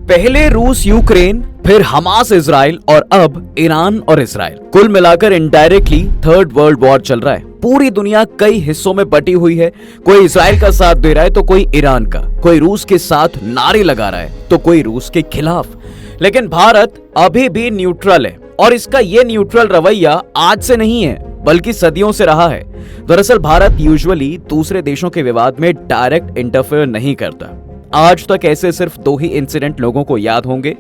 पहले रूस यूक्रेन, फिर हमास इजराइल और अब ईरान और इजराइल। कुल मिलाकर इनडायरेक्टली थर्ड वर्ल्ड वॉर चल रहा है। पूरी दुनिया कई हिस्सों में बटी हुई है। कोई इजराइल का साथ दे रहा है तो कोई ईरान का, कोई रूस के साथ नारे लगा रहा है तो कोई रूस के खिलाफ। लेकिन भारत अभी भी न्यूट्रल है और इसका ये न्यूट्रल रवैया आज से नहीं है बल्कि सदियों से रहा है। दरअसल भारत यूजुअली दूसरे देशों के विवाद में डायरेक्ट इंटरफेयर नहीं करता। आज तक ऐसे सिर्फ दो ही इंसिडेंट लोगों को याद होंगे।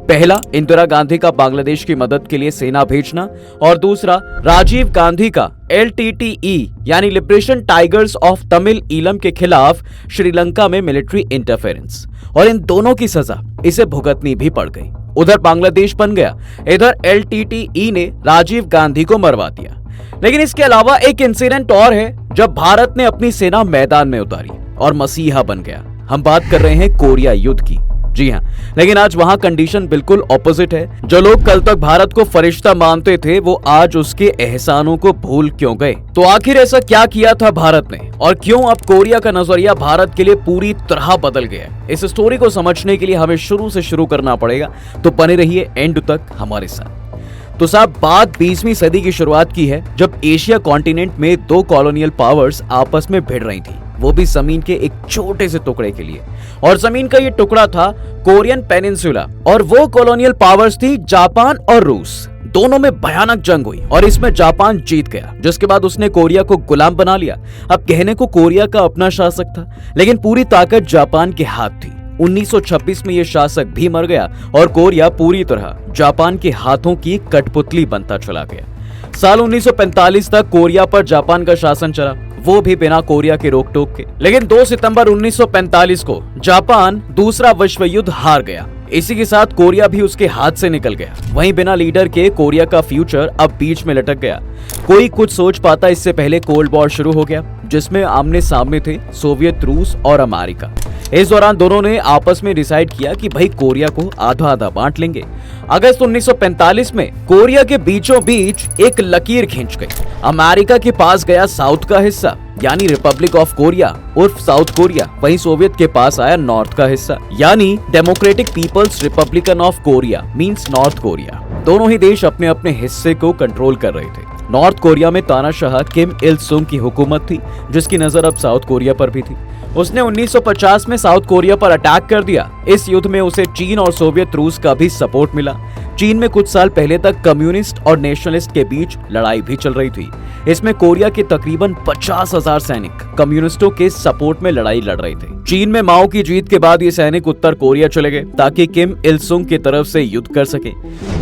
पहला, इंदिरा गांधी का बांग्लादेश की मदद के लिए सेना भेजना, और दूसरा राजीव गांधी का LTTE यानी liberation tigers of Tamil Eelam के खिलाफ श्रीलंका में मिलिट्री इंटरफेरेंस। और इन दोनों की सजा इसे भुगतनी भी पड़ गई। उधर बांग्लादेश बन गया, इधर LTTE ने राजीव गांधी को मरवा दिया। लेकिन इसके अलावा एक इंसिडेंट और है जब भारत ने अपनी सेना मैदान में उतारी और मसीहा बन गया। हम बात कर रहे हैं कोरिया युद्ध की। जी हां, लेकिन आज वहां कंडीशन बिल्कुल ऑपोजिट है। जो लोग कल तक भारत को फरिश्ता मानते थे वो आज उसके एहसानों को भूल क्यों गए? तो आखिर ऐसा क्या किया था भारत ने और क्यों अब कोरिया का नजरिया भारत के लिए पूरी तरह बदल गया? इस स्टोरी को समझने के लिए हमें शुरू से शुरू करना पड़ेगा, तो बने रहिए एंड तक हमारे साथ। तो साहब, बात 20वीं सदी की शुरुआत की है जब एशिया कॉन्टिनेंट में दो कॉलोनियल पावर्स आपस में भिड़ रही थी, वो भी जमीन के एक छोटे से टुकड़े के लिए। और जमीन का ये टुकड़ा था कोरियन पेनिनसुला, और वो कॉलोनियल पावर्स थी जापान और रूस। दोनों में भयानक जंग हुई और इसमें जापान जीत गया, जिसके बाद उसने कोरिया को गुलाम बना लिया। अब कहने को कोरिया का अपना शासक था, लेकिन पूरी ताकत जापान के हाथ थी। 1926 में ये शासक भी मर गया और कोरिया पूरी तरह जापान के हाथों की कठपुतली बनता चला गया। साल 1945 तक कोरिया पर जापान का शासन चला, वो भी बिना कोरिया के रोक टोक के। लेकिन 2 सितंबर 1945 को जापान दूसरा विश्व युद्ध हार गया। इसी के साथ कोरिया भी उसके हाथ से निकल गया। वहीं बिना लीडर के कोरिया का फ्यूचर अब बीच में लटक गया। कोई कुछ सोच पाता इससे पहले कोल्ड वॉर शुरू हो गया, जिसमें आमने सामने थे सोवियत, रूस और अमेरिका। इस दौरान दोनों ने आपस में डिसाइड किया कि भाई कोरिया को आधा आधा बांट लेंगे। अगस्त 1945 में कोरिया के बीचों बीच एक लकीर खींच गई। अमेरिका के पास गया साउथ का हिस्सा यानी रिपब्लिक ऑफ कोरिया उर्फ साउथ कोरिया। वहीं सोवियत के पास आया नॉर्थ का हिस्सा यानी democratic people's republican of Korea means north Korea. दोनों ही देश अपने अपने हिस्से को कंट्रोल कर रहे थे। नॉर्थ कोरिया में तानाशाह किम इल सुंग की हुकूमत थी, जिसकी नजर अब साउथ कोरिया पर भी थी। उसने 1950 में साउथ कोरिया पर अटैक कर दिया। इस युद्ध में उसे चीन और सोवियत रूस का भी सपोर्ट मिला। चीन में कुछ साल पहले तक कम्युनिस्ट और नेशनलिस्ट के बीच लड़ाई भी चल रही थी। इसमें कोरिया के तकरीबन 50,000 सैनिक कम्युनिस्टों के सपोर्ट में लड़ाई लड़ रहे थे। चीन में माओ की जीत के बाद ये सैनिक उत्तर कोरिया चले गए ताकि किम इल सुंग की तरफ से युद्ध कर सके।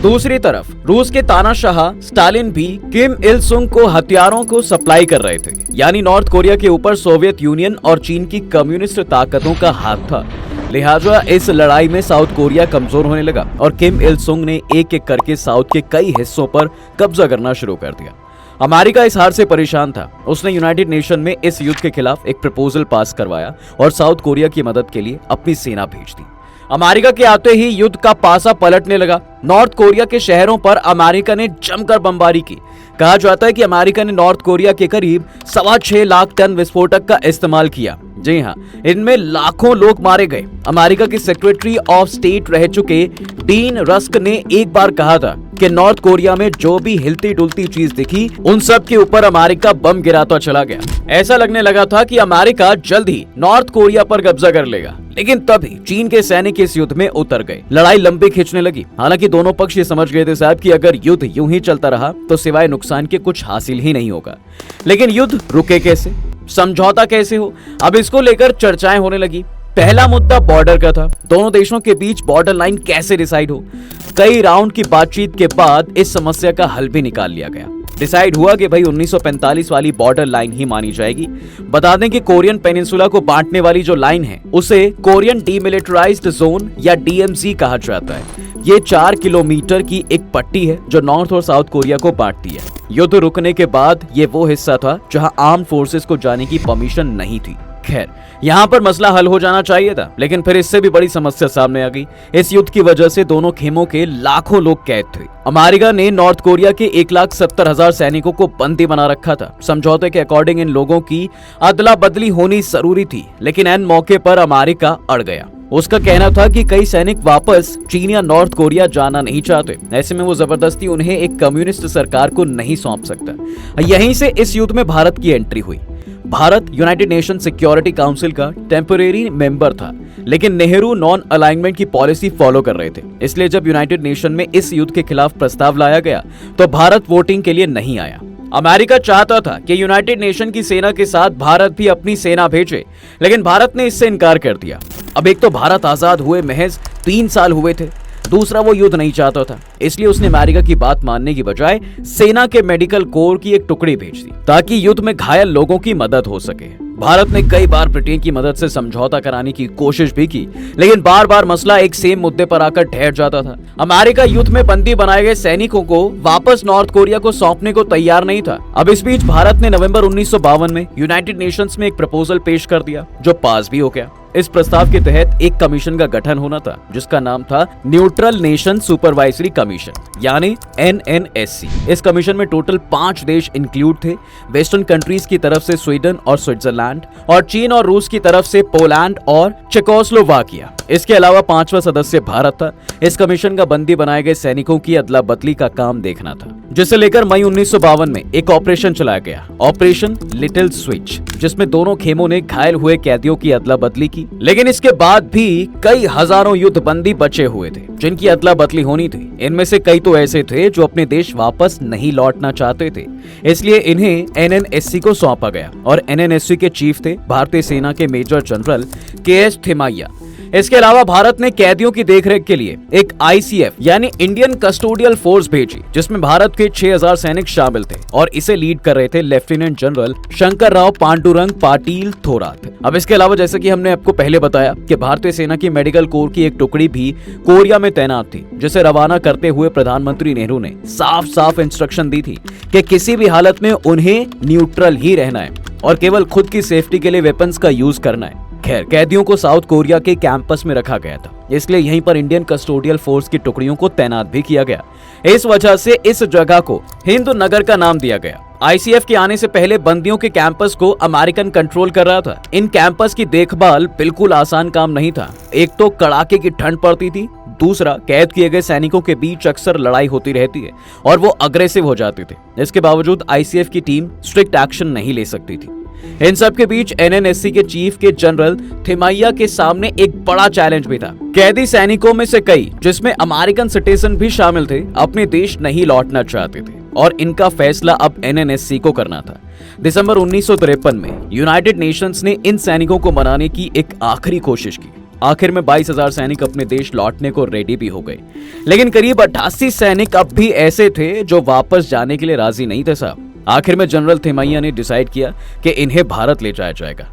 दूसरी तरफ रूस के तानाशाह स्टालिन भी किम इल सुंग को हथियारों को सप्लाई कर रहे थे। यानी नॉर्थ कोरिया के ऊपर सोवियत यूनियन और चीन की कम्युनिस्ट ताकतों का हाथ था। लिहाजा इस लड़ाई में साउथ कोरिया कमजोर होने लगा और किम इल सुंग ने एक एक करके साउथ के कई हिस्सों पर कब्जा करना शुरू कर दिया। अमेरिका इस हार से परेशान था। उसने यूनाइटेड नेशन में इस युद्ध के खिलाफ एक प्रपोजल पास करवाया और साउथ कोरिया की मदद के लिए अपनी सेना भेज दी। अमेरिका के आते ही युद्ध का पासा पलटने लगा। नॉर्थ कोरिया के शहरों पर अमेरिका ने जमकर बमबारी की। कहा जाता है कि अमेरिका ने नॉर्थ कोरिया के करीब 6.25 लाख टन विस्फोटक का इस्तेमाल किया। जी हाँ, इनमें लाखों लोग मारे गए। अमेरिका के सेक्रेटरी ऑफ स्टेट रह चुके डीन रस्क ने एक बार कहा था कि नॉर्थ कोरिया में जो भी हिलती डुलती चीज दिखी उन सब के ऊपर अमेरिका बम गिराता चला गया। ऐसा लगने लगा था कि अमेरिका जल्द ही नॉर्थ कोरिया पर कब्जा कर लेगा। लेकिन तभी चीन के सैनिक इस युद्ध में उतर गए। लड़ाई लंबी खिंचने लगी। हालांकि दोनों पक्ष ये समझ गए थे साहब कि अगर युद्ध यूं ही चलता रहा तो सिवाय नुकसान के कुछ हासिल ही नहीं होगा। लेकिन युद्ध रुके कैसे, समझौता कैसे हो, अब इसको लेकर चर्चाएं होने लगी। पहला मुद्दा बॉर्डर का था। दोनों देशों के बीच बॉर्डर लाइन कैसे डिसाइड हो। कई राउंड की बातचीत के बाद इस समस्या का हल भी निकाल लिया गया। डिसाइड हुआ कि भाई 1945 वाली बॉर्डर लाइन ही मानी जाएगी। बता दें कि कोरियन पेनिनसुला को बांटने वाली जो लाइन है उसे कोरियन डीमिलिटराइज्ड जोन या DMZ कहा जाता है। ये 4 किलोमीटर की एक पट्टी है जो नॉर्थ और साउथ कोरिया को बांटती है। युद्ध रुकने के बाद ये वो हिस्सा था जहां आर्म्ड फोर्सेस को जाने की परमिशन नहीं थी। खैर, यहाँ पर मसला हल हो जाना चाहिए था, लेकिन फिर इससे भी बड़ी समस्या सामने आ गई। इस युद्ध की वजह से दोनों खेमों के लाखों लोग कैद थे। अमेरिका ने नॉर्थ कोरिया के 1,70,000 सैनिकों को बंदी बना रखा था। समझौते के अकॉर्डिंग इन लोगों की अदला बदली होनी जरूरी थी, लेकिन एन मौके पर अमेरिका अड़ गया। उसका कहना था कि कई सैनिक वापस चीन या नॉर्थ कोरिया जाना नहीं चाहते, ऐसे में वो जबरदस्ती उन्हें एक कम्युनिस्ट सरकार को नहीं सौंप सकता। यहीं से इस युद्ध में भारत की एंट्री हुई। Bharat United nation security council का टेम्परेरी मेंबर था, लेकिन नेहरू नॉन अलाइनमेंट की पॉलिसी फॉलो कर रहे थे। इसलिए जब यूनाइटेड नेशन में इस युद्ध के खिलाफ प्रस्ताव लाया गया तो भारत वोटिंग के लिए नहीं आया। अमेरिका चाहता था कि यूनाइटेड नेशन की सेना के साथ भारत भी अपनी सेना भेजे, लेकिन भारत ने इससे इनकार कर दिया। अब एक तो भारत आजाद हुए महज 3 साल हुए थे, दूसरा वो युद्ध नहीं चाहता था, इसलिए उसने अमेरिका की बात मानने की बजाय सेना के मेडिकल कोर की एक टुकड़ी भेज दी ताकि युद्ध में घायल लोगों की मदद हो सके। भारत ने कई बार ब्रिटेन की मदद से समझौता कराने की कोशिश भी की, लेकिन बार बार मसला एक सेम मुद्दे पर आकर ठहर जाता था। अमेरिका युद्ध में बंदी बनाए गए सैनिकों को वापस नॉर्थ कोरिया को सौंपने को तैयार नहीं था। अब इस बीच भारत ने नवंबर 1952 में यूनाइटेड नेशंस में एक प्रपोजल पेश कर दिया जो पास भी हो गया। इस प्रस्ताव के तहत एक कमीशन का गठन होना था जिसका नाम था न्यूट्रल नेशन सुपरवाइजरी कमीशन यानी NNSC। इस कमीशन में टोटल 5 देश इंक्लूड थे। वेस्टर्न कंट्रीज की तरफ से स्वीडन और स्विट्जरलैंड, और चीन और रूस की तरफ से पोलैंड और चेकोस्लोवाकिया। इसके अलावा 5वां सदस्य भारत था। इस कमीशन का बंदी बनाए गए सैनिकों की अदला बदली का काम देखना था, जिसे लेकर मई 1952 में एक ऑपरेशन चलाया गया, ऑपरेशन लिटिल स्विच, जिसमें दोनों खेमों ने घायल हुए कैदियों की अदला बदली की। लेकिन इसके बाद भी कई हजारों युद्धबंदी बचे हुए थे जिनकी अदला बदली होनी थी। इनमें से कई तो ऐसे थे जो अपने देश वापस नहीं लौटना चाहते थे, इसलिए इन्हें NNSC को सौंपा गया और NNSC के चीफ थे भारतीय सेना के मेजर जनरल KS थिमैय्या। इसके अलावा भारत ने कैदियों की देखरेख के लिए एक ICF यानी इंडियन कस्टोडियल फोर्स भेजी, जिसमें भारत के 6000 सैनिक शामिल थे और इसे लीड कर रहे थे लेफ्टिनेंट जनरल शंकर राव पांडुरंग पाटिल थोरात। अब इसके अलावा जैसे कि हमने आपको पहले बताया कि भारतीय सेना की मेडिकल कोर की एक टुकड़ी भी कोरिया में तैनात थी, जिसे रवाना करते हुए प्रधानमंत्री नेहरू ने साफ साफ इंस्ट्रक्शन दी थी कि किसी भी हालत में उन्हें न्यूट्रल ही रहना है और केवल खुद की सेफ्टी के लिए वेपन्स का यूज करना है। खैर, कैदियों को साउथ कोरिया के कैंपस में रखा गया था, इसलिए यहीं पर इंडियन कस्टोडियल फोर्स की टुकड़ियों को तैनात भी किया गया। इस वजह से इस जगह को हिंदू नगर का नाम दिया गया। ICF के आने से पहले बंदियों के कैंपस को अमेरिकन कंट्रोल कर रहा था। इन कैंपस की देखभाल बिल्कुल आसान काम नहीं था। एक तो कड़ाके की ठंड पड़ती थी, दूसरा कैद किए गए सैनिकों के बीच अक्सर लड़ाई होती रहती है और वो अग्रेसिव हो जाते थे। इसके बावजूद ICF की टीम स्ट्रिक्ट एक्शन नहीं ले सकती थी। इन सब के बीच NNSC के चीफ के जनरल थिमैय्या के सामने एक बड़ा चैलेंज भी था। कैदी सैनिकों में से कई, जिसमें अमेरिकन सिटीजन भी शामिल थे, अपने देश नहीं लौटना चाहते थे और इनका फैसला अब NNSC को करना था। दिसंबर 1953 में यूनाइटेड नेशंस ने इन सैनिकों को मनाने की एक आखिरी कोशिश की। आखिर में 22,000 सैनिक अपने देश लौटने को रेडी भी हो गए, लेकिन करीब 88 सैनिक अब भी ऐसे थे जो वापस जाने के लिए राजी नहीं थे साहब। आखिर में जनरल थिमैय्या ने डिसाइड किया कि इन्हें भारत ले जाया जाएगा।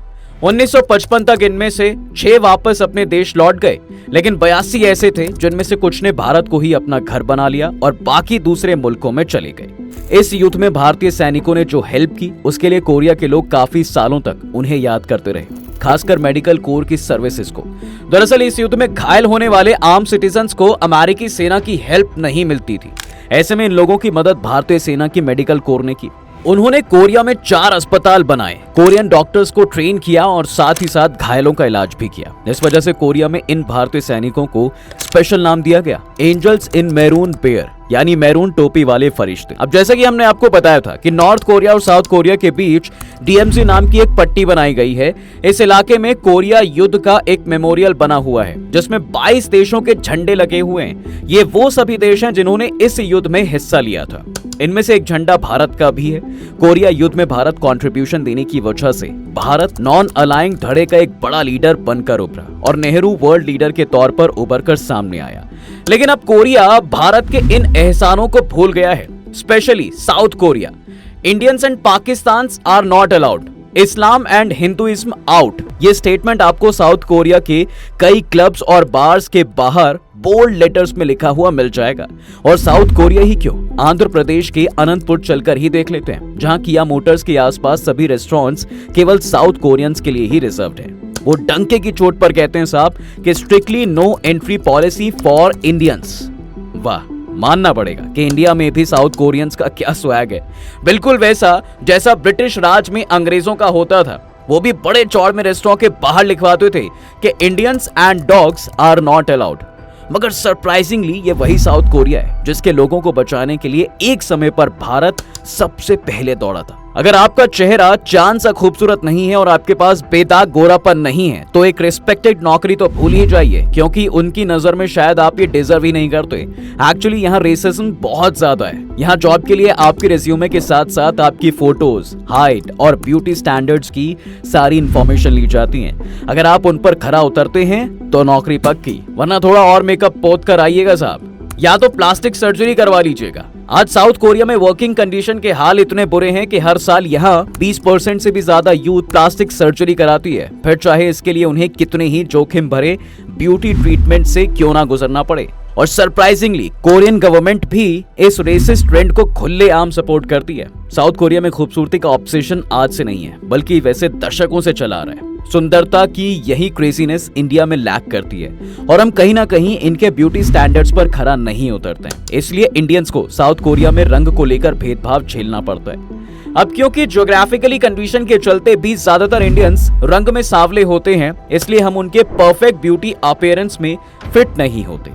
1955 तक इनमें से 6 वापस अपने देश लौट गए, लेकिन 82 ऐसे थे जिनमें से कुछ ने भारत को ही अपना घर बना लिया और बाकी दूसरे मुल्कों में चले गए। इस युद्ध में भारतीय सैनिकों ने जो हेल्प की, उसके लिए कोरिया के लोग काफी सालों तक उन्हें याद करते रहे, खासकर मेडिकल कोर की सर्विसेज को। दरअसल इस युद्ध में घायल होने वाले आम सिटीजन्स को अमेरिकी सेना की हेल्प नहीं मिलती थी। ऐसे में इन लोगों की मदद भारतीय सेना की मेडिकल कोर ने की। उन्होंने कोरिया में 4 अस्पताल बनाए, कोरियन डॉक्टर्स को ट्रेन किया और साथ ही साथ घायलों का इलाज भी किया। इस वजह से कोरिया में इन भारतीय सैनिकों को स्पेशल नाम दिया गया, एंजल्स इन मैरून बेयर, यानी मैरून टोपी वाले फरिश्ते। अब जैसे कि हमने आपको बताया था कि नॉर्थ कोरिया और साउथ कोरिया के बीच DMZ नाम की एक पट्टी बनाई गई है। इस इलाके में कोरिया युद्ध का एक मेमोरियल बना हुआ है जिसमें 22 देशों के झंडे लगे हुए हैं। ये वो सभी देश हैं जिन्होंने इस युद्ध में हिस्सा लिया था। इनमें से एक झंडा भारत का भी है। कोरिया युद्ध में भारत कंट्रीब्यूशन देने की वजह से भारत नॉन अलाइंग धड़े का एक बड़ा लीडर बनकर उभरा और नेहरू वर्ल्ड लीडर के तौर पर उभर कर सामने आया। लेकिन अब कोरिया भारत के इन एहसानों को भूल गया है, specially south Korea. Indians and Pakistans are not allowed, Islam and Hinduism out. ये स्टेटमेंट आपको साउथ कोरिया के कई क्लब्स और बार्स के बाहर बोल्ड लेटर्स में लिखा हुआ मिल जाएगा। और साउथ कोरिया ही क्यों, आंध्र प्रदेश के अनंतपुर चलकर ही देख लेते हैं, जहां किया मोटर्स के आसपास सभी रेस्टोरेंट्स केवल साउथ कोरियंस के लिए ही रिजर्व्ड है। वो डंके की चोट पर कहते हैं साहब कि strictly no entry policy for Indians. वाह, मानना पड़ेगा कि इंडिया में भी साउथ कोरियंस का क्या स्वैग है, बिल्कुल वैसा जैसा ब्रिटिश राज में अंग्रेजों का होता था। वो भी बड़े चौड़ में रेस्टोरेंट के बाहर लिखवाते थे कि Indians and dogs are not allowed. मगर सरप्राइजिंगली ये वही साउथ कोरिया है जिसके लोगों को बचाने के लिए एक समय पर भारत सबसे पहले दौड़ा था। अगर आपका चेहरा चांद सा खूबसूरत नहीं है और आपके पास बेदाग गोरापन नहीं है तो एक रिस्पेक्टेड नौकरी तो भूल ही जाइए, क्योंकि उनकी नजर में शायद आप ये डिजर्व ही नहीं करते। एक्चुअली यहाँ रेसिज्म बहुत ज्यादा है। यहाँ जॉब के लिए आपके रिज्यूमे के साथ साथ आपकी फोटोज, हाइट और ब्यूटी स्टैंडर्ड्स की सारी इंफॉर्मेशन ली जाती है। अगर आप उन पर खरा उतरते हैं तो नौकरी पक्की, वरना थोड़ा और मेकअप पोत कर आइएगा साहब, या तो प्लास्टिक सर्जरी करवा लीजिएगा। आज साउथ कोरिया में वर्किंग कंडीशन के हाल इतने बुरे हैं कि हर साल यहाँ 20% से भी ज्यादा यूथ प्लास्टिक सर्जरी कराती है, फिर चाहे इसके लिए उन्हें कितने ही जोखिम भरे ब्यूटी ट्रीटमेंट से क्यों ना गुजरना पड़े। और सरप्राइजिंगली कोरियन गवर्नमेंट भी इस रेसिस्ट ट्रेंड को खुलेआम सपोर्ट करती है। साउथ कोरिया में खूबसूरती का ऑब्सेशन आज से नहीं है, बल्कि वैसे दशकों से चला आ रहा है। सुंदरता की यही क्रेजीनेस इंडिया में लैक करती है और हम कहीं ना कहीं इनके ब्यूटी स्टैंडर्ड्स पर खरा नहीं उतरते हैं। इसलिए इंडियंस को साउथ कोरिया में रंग को लेकर भेदभाव झेलना पड़ता है। अब क्योंकि ज्योग्राफिकली कंडीशन के चलते भी ज्यादातर इंडियंस रंग में सांवले होते हैं, इसलिए हम उनके परफेक्ट ब्यूटी अपीयरेंस में फिट नहीं होते।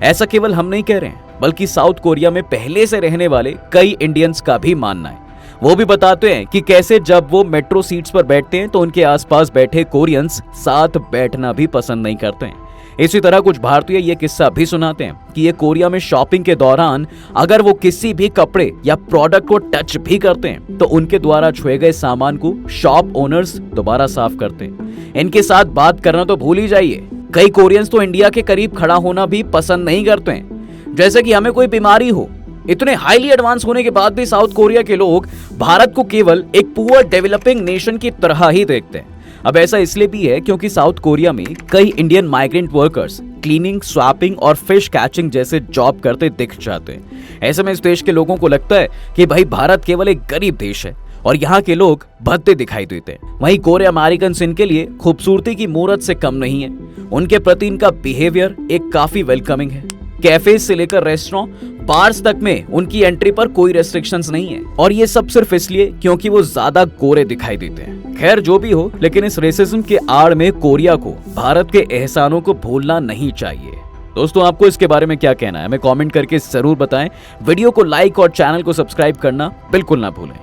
ऐसा केवल हम नहीं कह रहे हैं, बल्कि साउथ कोरिया में पहले से रहने वाले कई इंडियंस का भी मानना है। वो भी बताते हैं कि कैसे जब वो मेट्रो सीट्स पर बैठते हैं तो उनके आसपास बैठे कोरियंस साथ बैठना भी पसंद नहीं करते हैं। इसी तरह कुछ भारतीय ये किस्सा भी सुनाते हैं कि ये कोरिया में शॉपिंग के दौरान अगर वो किसी भी कपड़े या प्रोडक्ट को टच भी करते हैं तो उनके द्वारा छुए गए सामान को शॉप ओनर्स दोबारा साफ करते हैं। इनके साथ बात करना तो भूल ही जाइए। कई कोरियंस तो इंडिया के करीब खड़ा होना भी पसंद नहीं करते हैं, जैसे कि हमें कोई बीमारी हो। इतने हाईली एडवांस होने के बाद भी साउथ कोरिया के लोग भारत को केवल एक पुअर डेवलपिंग नेशन की तरह ही देखते हैं। अब ऐसा इसलिए भी है क्योंकि साउथ कोरिया में कई Indian migrant workers cleaning, swapping और फिश कैचिंग जैसे जॉब करते दिख जाते हैं। ऐसे में इस देश के लोगों को लगता है कि भाई भारत केवल एक गरीब देश है और यहाँ के लोग भद्दे दिखाई देते हैं। वहीं कोरिया अमेरिकन इनके लिए खूबसूरती की मूरत से कम नहीं है। उनके प्रति इनका बिहेवियर एक काफी वेलकमिंग है। कैफे से लेकर रेस्टोरेंट, बार्स तक में उनकी एंट्री पर कोई रेस्ट्रिक्शंस नहीं है, और ये सब सिर्फ इसलिए क्योंकि वो ज्यादा गोरे दिखाई देते हैं। खैर जो भी हो, लेकिन इस रेसिज्म के आड़ में कोरिया को भारत के एहसानों को भूलना नहीं चाहिए। दोस्तों, आपको इसके बारे में क्या कहना है हमें कमेंट करके जरूर बताएं। वीडियो को लाइक और चैनल को सब्सक्राइब करना बिल्कुल ना भूलें।